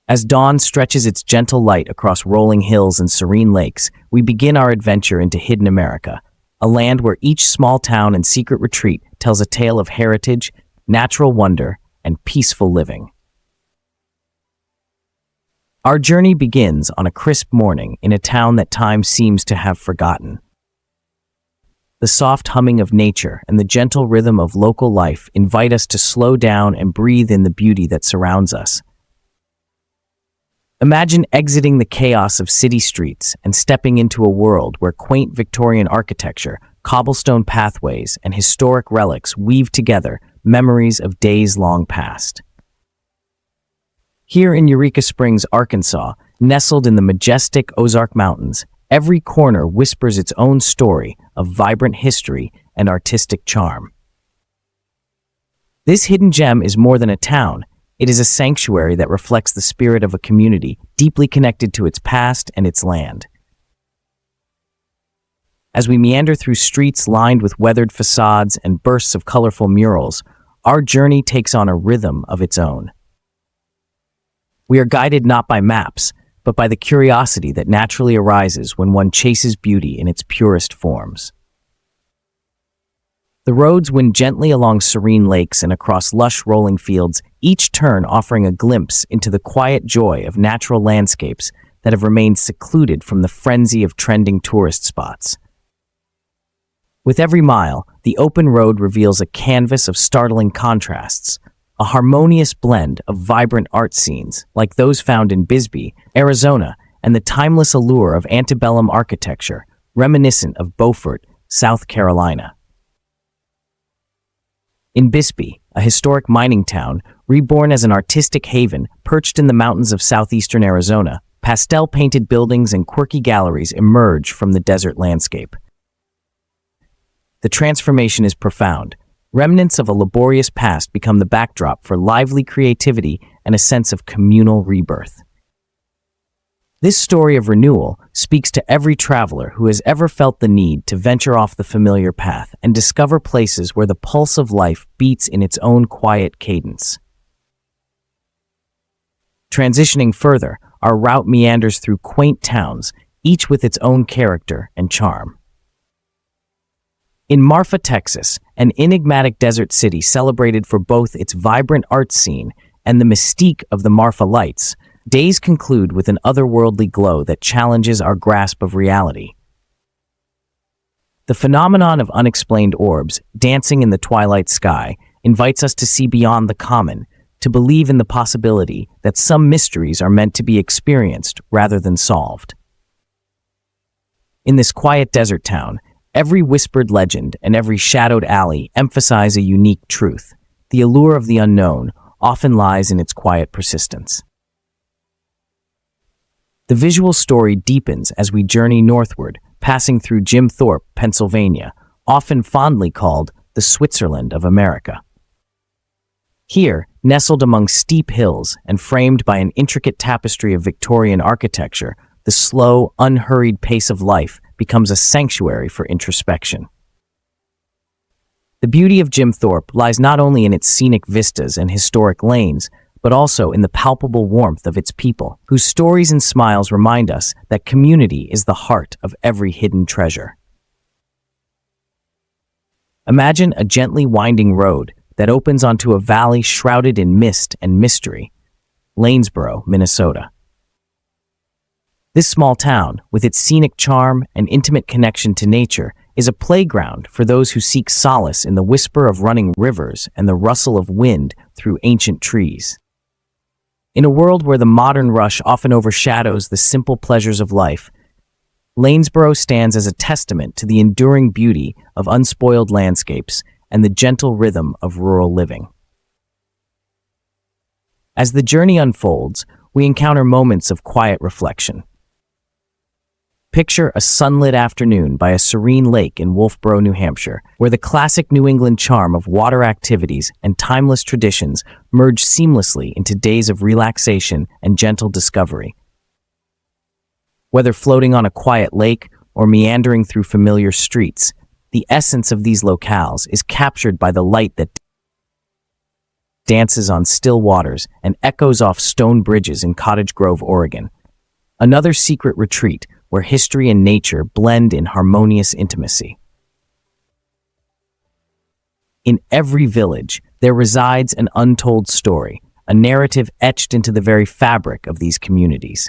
As dawn stretches its gentle light across rolling hills and serene lakes, we begin our adventure into hidden America, a land where each small town and secret retreat tells a tale of heritage, natural wonder, and peaceful living. Our journey begins on a crisp morning in a town that time seems to have forgotten. The soft humming of nature and the gentle rhythm of local life invite us to slow down and breathe in the beauty that surrounds us. Imagine exiting the chaos of city streets and stepping into a world where quaint Victorian architecture, cobblestone pathways, and historic relics weave together memories of days long past. Here in Eureka Springs, Arkansas, nestled in the majestic Ozark Mountains, every corner whispers its own story of vibrant history and artistic charm. This hidden gem is more than a town. It is a sanctuary that reflects the spirit of a community deeply connected to its past and its land. As we meander through streets lined with weathered facades and bursts of colorful murals, our journey takes on a rhythm of its own. We are guided not by maps, but by the curiosity that naturally arises when one chases beauty in its purest forms. The roads wind gently along serene lakes and across lush rolling fields, each turn offering a glimpse into the quiet joy of natural landscapes that have remained secluded from the frenzy of trending tourist spots. With every mile, the open road reveals a canvas of startling contrasts, a harmonious blend of vibrant art scenes like those found in Bisbee, Arizona, and the timeless allure of antebellum architecture, reminiscent of Beaufort, South Carolina. In Bisbee, a historic mining town, reborn as an artistic haven perched in the mountains of southeastern Arizona, pastel-painted buildings and quirky galleries emerge from the desert landscape. The transformation is profound. Remnants of a laborious past become the backdrop for lively creativity and a sense of communal rebirth. This story of renewal speaks to every traveler who has ever felt the need to venture off the familiar path and discover places where the pulse of life beats in its own quiet cadence. Transitioning further, our route meanders through quaint towns, each with its own character and charm. In Marfa, Texas, an enigmatic desert city celebrated for both its vibrant art scene and the mystique of the Marfa Lights, days conclude with an otherworldly glow that challenges our grasp of reality. The phenomenon of unexplained orbs dancing in the twilight sky invites us to see beyond the common, to believe in the possibility that some mysteries are meant to be experienced rather than solved. In this quiet desert town, every whispered legend and every shadowed alley emphasize a unique truth. The allure of the unknown often lies in its quiet persistence. The visual story deepens as we journey northward, passing through Jim Thorpe, Pennsylvania, often fondly called the Switzerland of America. Here, nestled among steep hills and framed by an intricate tapestry of Victorian architecture, the slow, unhurried pace of life becomes a sanctuary for introspection. The beauty of Jim Thorpe lies not only in its scenic vistas and historic lanes, but also in the palpable warmth of its people, whose stories and smiles remind us that community is the heart of every hidden treasure. Imagine a gently winding road that opens onto a valley shrouded in mist and mystery, Lanesboro, Minnesota. This small town, with its scenic charm and intimate connection to nature, is a playground for those who seek solace in the whisper of running rivers and the rustle of wind through ancient trees. In a world where the modern rush often overshadows the simple pleasures of life, Lanesboro stands as a testament to the enduring beauty of unspoiled landscapes and the gentle rhythm of rural living. As the journey unfolds, we encounter moments of quiet reflection. Picture a sunlit afternoon by a serene lake in Wolfboro, New Hampshire, where the classic New England charm of water activities and timeless traditions merge seamlessly into days of relaxation and gentle discovery. Whether floating on a quiet lake or meandering through familiar streets, the essence of these locales is captured by the light that dances on still waters and echoes off stone bridges in Cottage Grove, Oregon. Another secret retreat where history and nature blend in harmonious intimacy. In every village, there resides an untold story, a narrative etched into the very fabric of these communities.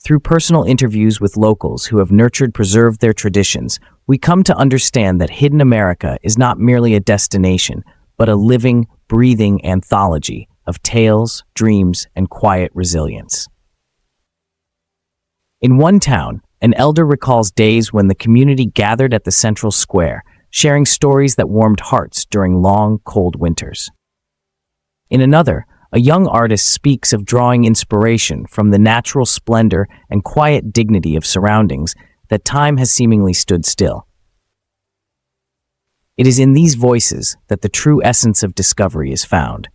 Through personal interviews with locals who have preserved their traditions, we come to understand that Hidden America is not merely a destination, but a living, breathing anthology of tales, dreams, and quiet resilience. In one town, an elder recalls days when the community gathered at the central square, sharing stories that warmed hearts during long, cold winters. In another, a young artist speaks of drawing inspiration from the natural splendor and quiet dignity of surroundings that time has seemingly stood still. It is in these voices that the true essence of discovery is found,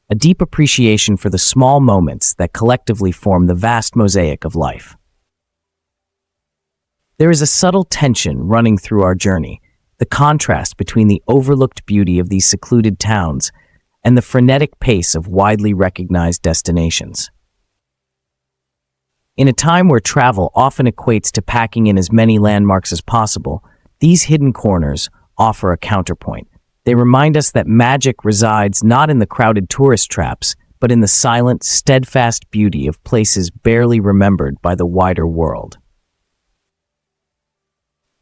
a deep appreciation for the small moments that collectively form the vast mosaic of life. There is a subtle tension running through our journey, the contrast between the overlooked beauty of these secluded towns and the frenetic pace of widely recognized destinations. In a time where travel often equates to packing in as many landmarks as possible, these hidden corners offer a counterpoint. They remind us that magic resides not in the crowded tourist traps, but in the silent, steadfast beauty of places barely remembered by the wider world.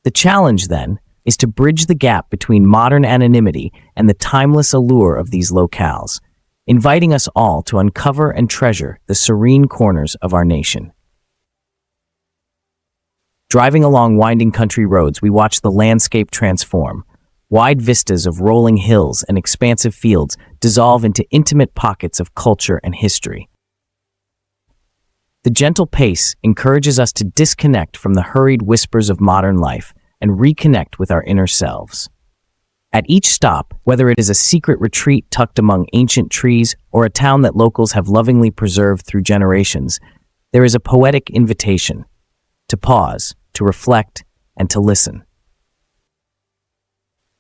The challenge, then, is to bridge the gap between modern anonymity and the timeless allure of these locales, inviting us all to uncover and treasure the serene corners of our nation. Driving along winding country roads, we watch the landscape transform. Wide vistas of rolling hills and expansive fields dissolve into intimate pockets of culture and history. The gentle pace encourages us to disconnect from the hurried whispers of modern life and reconnect with our inner selves. At each stop, whether it is a secret retreat tucked among ancient trees or a town that locals have lovingly preserved through generations, there is a poetic invitation to pause, to reflect, and to listen.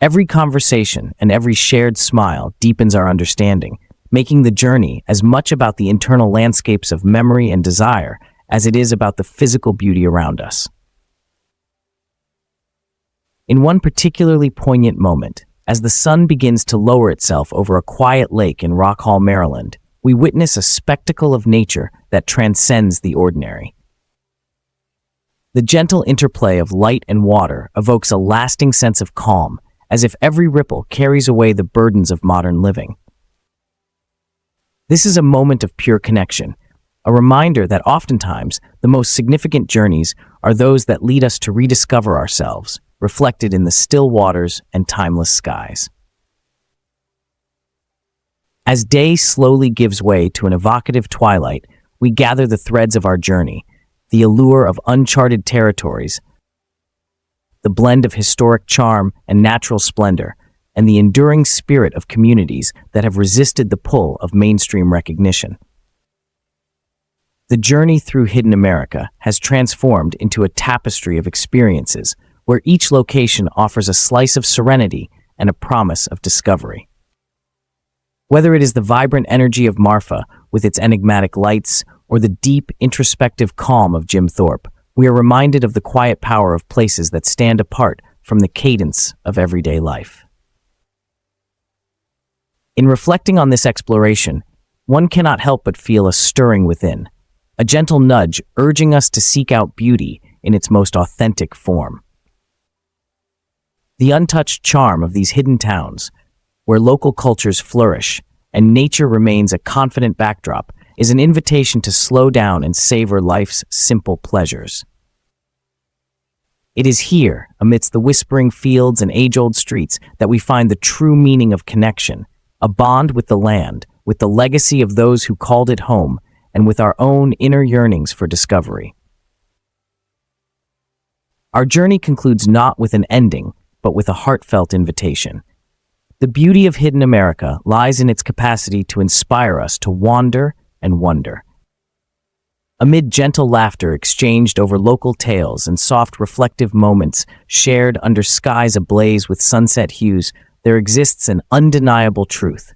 Every conversation and every shared smile deepens our understanding, making the journey as much about the internal landscapes of memory and desire as it is about the physical beauty around us. In one particularly poignant moment, as the sun begins to lower itself over a quiet lake in Rock Hall, Maryland, we witness a spectacle of nature that transcends the ordinary. The gentle interplay of light and water evokes a lasting sense of calm, as if every ripple carries away the burdens of modern living. This is a moment of pure connection, a reminder that oftentimes the most significant journeys are those that lead us to rediscover ourselves, reflected in the still waters and timeless skies. As day slowly gives way to an evocative twilight, we gather the threads of our journey, the allure of uncharted territories, the blend of historic charm and natural splendor, and the enduring spirit of communities that have resisted the pull of mainstream recognition. The journey through Hidden America has transformed into a tapestry of experiences where each location offers a slice of serenity and a promise of discovery. Whether it is the vibrant energy of Marfa with its enigmatic lights or the deep, introspective calm of Jim Thorpe, we are reminded of the quiet power of places that stand apart from the cadence of everyday life. In reflecting on this exploration, one cannot help but feel a stirring within, a gentle nudge urging us to seek out beauty in its most authentic form. The untouched charm of these hidden towns, where local cultures flourish and nature remains a confident backdrop, is an invitation to slow down and savor life's simple pleasures. It is here, amidst the whispering fields and age-old streets, that we find the true meaning of connection, a bond with the land, with the legacy of those who called it home, and with our own inner yearnings for discovery. Our journey concludes not with an ending, but with a heartfelt invitation. The beauty of Hidden America lies in its capacity to inspire us to wander and wonder. Amid gentle laughter exchanged over local tales and soft reflective moments shared under skies ablaze with sunset hues, there exists an undeniable truth.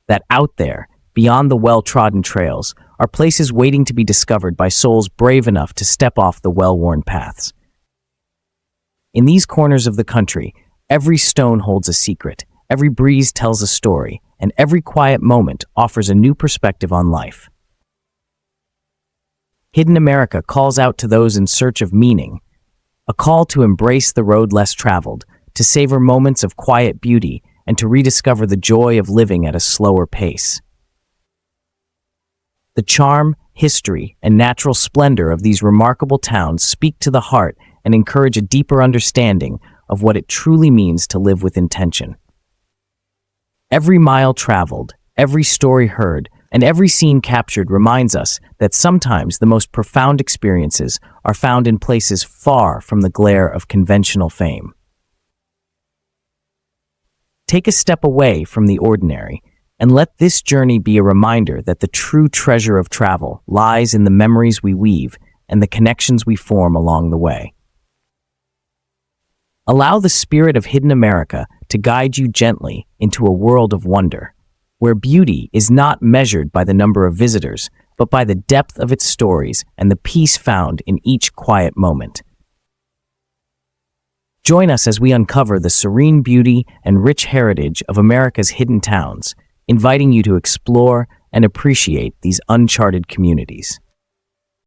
that out there, beyond the well-trodden trails, are places waiting to be discovered by souls brave enough to step off the well-worn paths. In these corners of the country, every stone holds a secret, every breeze tells a story, and every quiet moment offers a new perspective on life. Hidden America calls out to those in search of meaning, a call to embrace the road less traveled, to savor moments of quiet beauty, and to rediscover the joy of living at a slower pace. The charm, history, and natural splendor of these remarkable towns speak to the heart and encourage a deeper understanding of what it truly means to live with intention. Every mile traveled, every story heard, and every scene captured reminds us that sometimes the most profound experiences are found in places far from the glare of conventional fame. Take a step away from the ordinary, and let this journey be a reminder that the true treasure of travel lies in the memories we weave and the connections we form along the way. Allow the spirit of Hidden America to guide you gently into a world of wonder, where beauty is not measured by the number of visitors, but by the depth of its stories and the peace found in each quiet moment. Join us as we uncover the serene beauty and rich heritage of America's hidden towns, inviting you to explore and appreciate these uncharted communities.